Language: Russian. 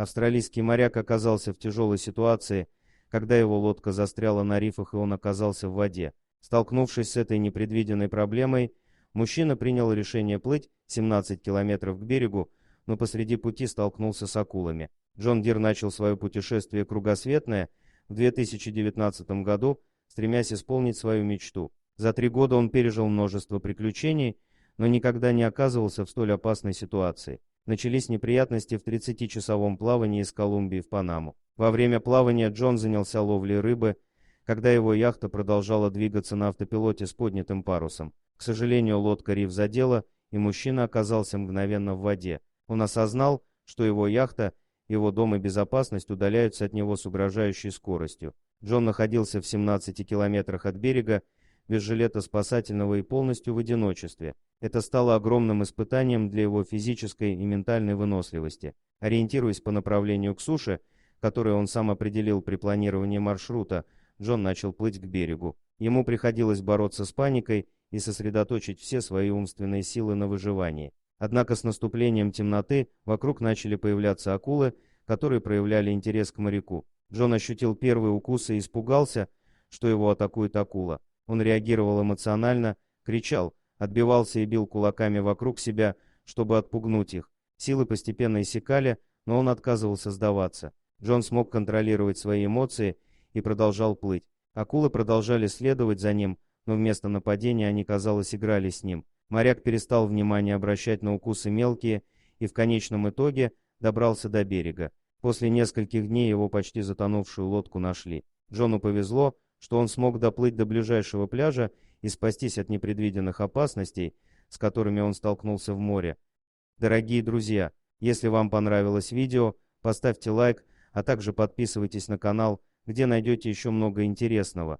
Австралийский моряк оказался в тяжелой ситуации, когда его лодка застряла на рифах и он оказался в воде. Столкнувшись с этой непредвиденной проблемой, мужчина принял решение плыть 17 километров к берегу, но посреди пути столкнулся с акулами. Джон Дир начал свое путешествие кругосветное в 2019 году, стремясь исполнить свою мечту. За 3 года он пережил множество приключений, но никогда не оказывался в столь опасной ситуации. Начались неприятности в 30-часовом плавании из Колумбии в Панаму. Во время плавания Джон занялся ловлей рыбы, когда его яхта продолжала двигаться на автопилоте с поднятым парусом. К сожалению, лодка риф задела, и мужчина оказался мгновенно в воде. Он осознал, что его яхта, его дом и безопасность удаляются от него с угрожающей скоростью. Джон находился в 17 километрах от берега, без жилета спасательного и полностью в одиночестве. Это стало огромным испытанием для его физической и ментальной выносливости. Ориентируясь по направлению к суше, которое он сам определил при планировании маршрута, Джон начал плыть к берегу. Ему приходилось бороться с паникой и сосредоточить все свои умственные силы на выживании. Однако с наступлением темноты вокруг начали появляться акулы, которые проявляли интерес к моряку. Джон ощутил первые укусы и испугался, что его атакует акула. Он реагировал эмоционально, кричал, отбивался и бил кулаками вокруг себя, чтобы отпугнуть их. Силы постепенно иссякали, но он отказывался сдаваться. Джон смог контролировать свои эмоции и продолжал плыть. Акулы продолжали следовать за ним, но вместо нападения они, казалось, играли с ним. Моряк перестал внимание обращать на укусы мелкие и в конечном итоге добрался до берега. После нескольких дней его почти затонувшую лодку нашли. Джону повезло, что он смог доплыть до ближайшего пляжа и спастись от непредвиденных опасностей, с которыми он столкнулся в море. Дорогие друзья, если вам понравилось видео, поставьте лайк, а также подписывайтесь на канал, где найдете еще много интересного.